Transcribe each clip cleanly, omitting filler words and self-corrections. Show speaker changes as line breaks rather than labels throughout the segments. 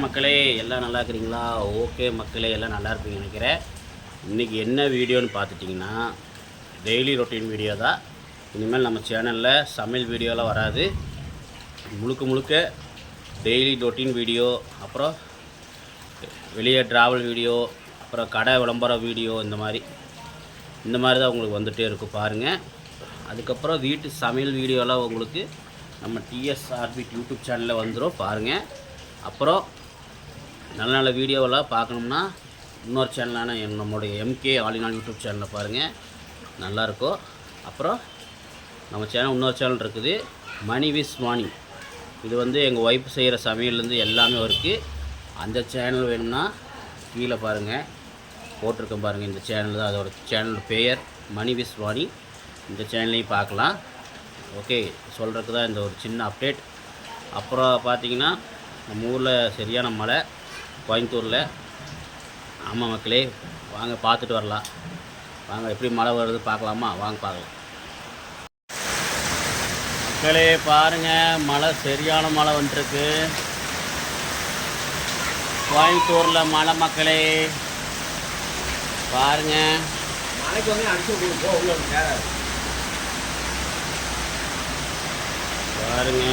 மக்களே, எல்லாம் நல்லா இருக்கிறீங்களா? ஓகே மக்களே, எல்லாம் நல்லா இருப்பீங்கன்னு நினைக்கிறேன். இன்றைக்கி என்ன வீடியோன்னு பார்த்துட்டிங்கன்னா, டெய்லி ரொட்டீன் வீடியோ தான். இனிமேல் நம்ம சேனலில் சமையல் வீடியோலாம் வராது. முழுக்க டெய்லி ரொட்டீன் வீடியோ, அப்புறம் வெளியே ட்ராவல் வீடியோ, அப்புறம் கடை விளம்பர வீடியோ, இந்த மாதிரி தான் உங்களுக்கு வந்துகிட்டே இருக்கும் பாருங்கள். அதுக்கப்புறம் வீட்டு சமையல் வீடியோலாம் உங்களுக்கு நம்ம டிஎஸ்ஆர்பி யூடியூப் சேனலில் வந்துடும் பாருங்கள். அப்புறம் நல்ல நல்ல வீடியோவெல்லாம் பார்க்கணும்னா இன்னொரு சேனலான நம்மளுடைய MK all in all YouTube சேனலில் பாருங்கள், நல்லாயிருக்கும். அப்புறம் நம்ம சேனல் இன்னொரு சேனல் இருக்குது, மணி விஸ் வாணி. இது வந்து எங்கள் ஒய்ஃப் செய்கிற சமையல்லேருந்து எல்லாமே இருக்குது. அந்த சேனல் வேணும்னா கீழே பாருங்கள், போட்டிருக்கேன் பாருங்கள். இந்த சேனல் தான் அதோட சேனல் பெயர், மணி விஸ் வாணி. இந்த சேனல்லையும் பார்க்கலாம். ஓகே, சொல்கிறதுக்கு தான் இந்த ஒரு சின்ன அப்டேட். அப்புறம் பார்த்திங்கன்னா, நம்ம ஊரில் சரியான மழை, கோயம்புத்தூரில். ஆமாம் மக்களே, வாங்க பார்த்துட்டு வரலாம். வாங்க எப்படி மழை வருது பார்க்கலாமா? வாங்க பார்க்கலாம் மக்களே. பாருங்கள், மழை சரியான மழை வந்துட்டுருக்கு கோயம்புத்தூரில் மழை மக்களே. பாருங்கள்,
மழைக்கு வந்து அடிச்சு
பாருங்க.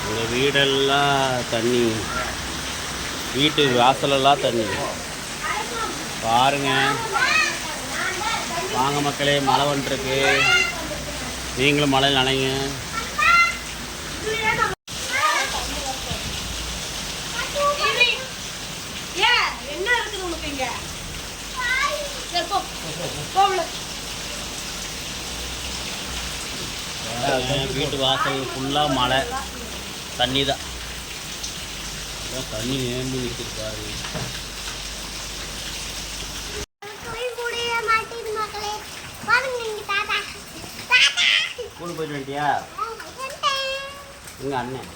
இந்த வீடெல்லாம் தண்ணி, வீட்டு வாசலெல்லாம் தண்ணி பாருங்க. வாங்க மக்களே, மழை வந்துருக்கு, நீங்களும் மழை நனைங்க. வீட்டு வாசல் ஃபுல்லாக மழை தண்ணி தான். தண்ணி நேர்ந்து நிற்கிது பாருங்க. ஸ்கூல் போயிட்டு வந்துட்டியா? எங்க அண்ணன்?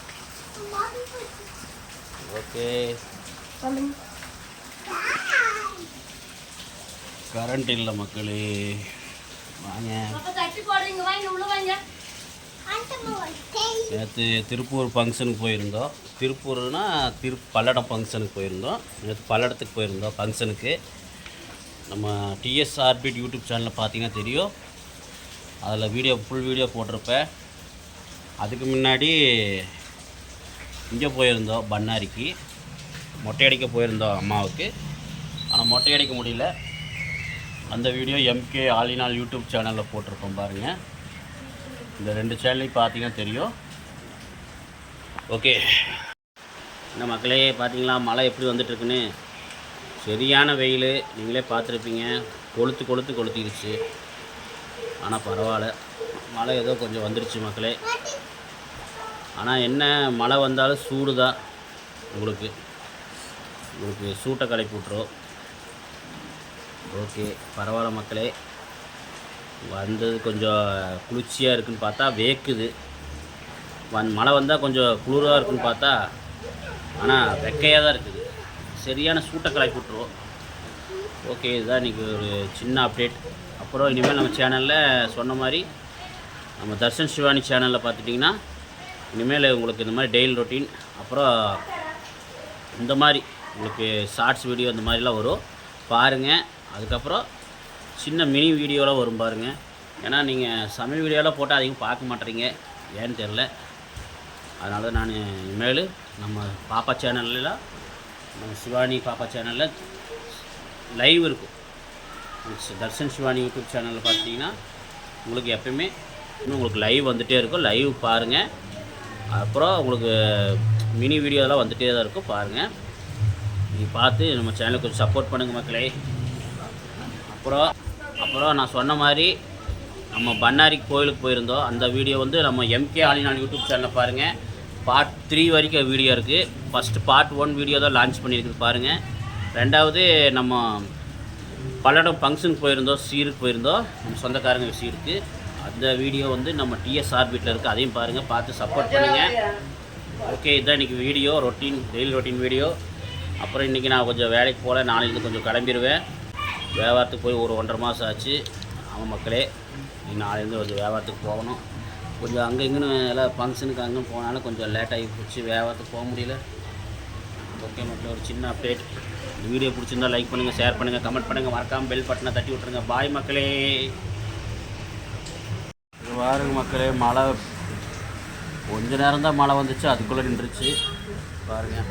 ஓகே. கரண்ட் இல்லை மக்களே, வாங்க. நேற்று திருப்பூர் ஃபங்க்ஷனுக்கு போயிருந்தோம். திருப்பூர்னா பல்லடம் ஃபங்க்ஷனுக்கு போயிருந்தோம். நேற்று பல்லடத்துக்கு போயிருந்தோம் ஃபங்க்ஷனுக்கு. நம்ம டிஎஸ்ஆர்பி யூடியூப் சேனலில் பார்த்தீங்கன்னா தெரியும், அதில் ஃபுல் வீடியோ போட்டிருப்பேன். அதுக்கு முன்னாடி இங்கே போயிருந்தோம், பண்ணாரிக்கு மொட்டை அடிக்க போயிருந்தோம் அம்மாவுக்கு. ஆனால் மொட்டை அடிக்க முடியல. அந்த video MK all in all YouTube சேனலில் போட்டிருக்கோம் பாருங்கள். இந்த 2 சேனலையும் பார்த்தீங்கன்னா தெரியும். ஓகே, இந்த மக்களே பார்த்தீங்களா மழை எப்படி வந்துட்டுருக்குன்னு. சரியான வெயில், நீங்களே பார்த்துருப்பீங்க. கொளுத்திடுச்சு. ஆனால் பரவாயில்ல, மழை ஏதோ கொஞ்சம் வந்துடுச்சு மக்களே. ஆனால் என்ன, மழை வந்தாலும் சூடு தான். உங்களுக்கு சூட்டை கலப்பி விட்ரும். ஓகே, பரவாயில்ல மக்களே. வந்தது கொஞ்சம் குளிர்ச்சியாக இருக்குதுன்னு பார்த்தா வேக்குது. மழை வந்தால் கொஞ்சம் குளிராக இருக்குதுன்னு பார்த்தா ஆனால் வெக்கையாக தான் இருக்குது. சரியான சூட்டை கலப்பி விட்ருவோம். ஓகே, இதுதான் இன்றைக்கி ஒரு சின்ன அப்டேட். அப்புறம் இனிமேல் நம்ம சேனலில் சொன்ன மாதிரி நம்ம தர்ஷன் சிவானி சேனலில் பார்த்துட்டிங்கன்னா இனிமேல் உங்களுக்கு இந்த மாதிரி டெய்லி ரொட்டீன், அப்புறம் இந்த மாதிரி உங்களுக்கு ஷார்ட்ஸ் வீடியோ இந்த மாதிரிலாம் வரும் பாருங்கள். அதுக்கப்புறம் சின்ன மினி வீடியோலாம் வரும் பாருங்கள். ஏன்னா நீங்கள் சமையல் வீடியோலாம் போட்டால் அதிகம் பார்க்க மாட்டேறீங்க, ஏன்னு தெரில. அதனால தான் நான் இனிமேல் நம்ம பாப்பா சேனல்லாம், நம்ம சிவானி பாப்பா சேனலில் லைவ் இருக்கும். தர்ஷன் சிவானி யூடியூப் சேனலில் பார்த்தீங்கன்னா உங்களுக்கு எப்பயுமே இன்னும் உங்களுக்கு லைவ் வந்துகிட்டே இருக்கும். லைவ் பாருங்கள். அப்புறம் உங்களுக்கு மினி வீடியோலாம் வந்துகிட்டே தான் இருக்கும் பாருங்கள். நீங்கள் பார்த்து நம்ம சேனலுக்கு கொஞ்சம் சப்போர்ட் பண்ணுங்கள் மக்களே. அப்புறம் நான் சொன்ன மாதிரி நம்ம பண்ணாரி கோயிலுக்கு போயிருந்தோம். அந்த வீடியோ வந்து நம்ம MK all in all YouTube சேனலில் பாருங்கள். பார்ட் 3 வரைக்கும் வீடியோ இருக்குது. ஃபஸ்ட்டு பார்ட் 1 வீடியோ தான் லான்ச் பண்ணியிருக்குது பாருங்கள். ரெண்டாவது நம்ம பல்லடம் ஃபங்க்ஷனுக்கு போயிருந்தோம், சீருக்கு போயிருந்தோம், நம்ம சொந்தக்காரங்க சீருக்கு. அந்த வீடியோ வந்து நம்ம டிஎஸ்ஆர் வீட்டில் இருக்குது, அதையும் பாருங்கள், பார்த்து சப்போர்ட் பண்ணுங்கள். ஓகே, இதுதான் இன்றைக்கி வீடியோ டெய்லி ரொட்டீன் வீடியோ. அப்புறம் இன்றைக்கி நான் கொஞ்சம் வேலைக்கு போகல, நாளைக்கு கொஞ்சம் கிளம்பிடுவேன். வியாபாரத்துக்கு போய் ஒரு 1.5 மாதம் ஆச்சு. ஆமாம் மக்களே, நீ நாளையிலேருந்து கொஞ்சம் வியாபாரத்துக்கு போகணும். கொஞ்சம் அங்கே இங்கேன்னு எல்லாம் ஃபங்க்ஷனுக்கு அங்கே போனாலும் கொஞ்சம் லேட்டாகி போச்சு, வியாபாரத்துக்கு போக முடியல. ஓகே மக்களே, ஒரு சின்ன அப்டேட். இந்த வீடியோ பிடிச்சிருந்தா லைக் பண்ணுங்கள், ஷேர் பண்ணுங்கள், கமெண்ட் பண்ணுங்கள், மறக்காமல் பெல் பட்டனை தட்டி விட்ருங்க. பாய் மக்களே. இது பாருங்க மக்களே, மழை கொஞ்ச நேரம் தான் மழை வந்துச்சு, அதுக்குள்ளே நின்றுச்சு பாருங்கள்.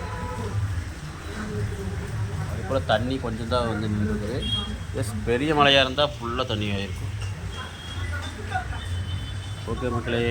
அதுக்குள்ளே தண்ணி கொஞ்சம் தான் வந்து நின்றுருக்குது. எஸ், பெரிய மழையாக இருந்தால் ஃபுல்லாக தண்ணி ஆகிருக்கும். ஓகே மக்களே.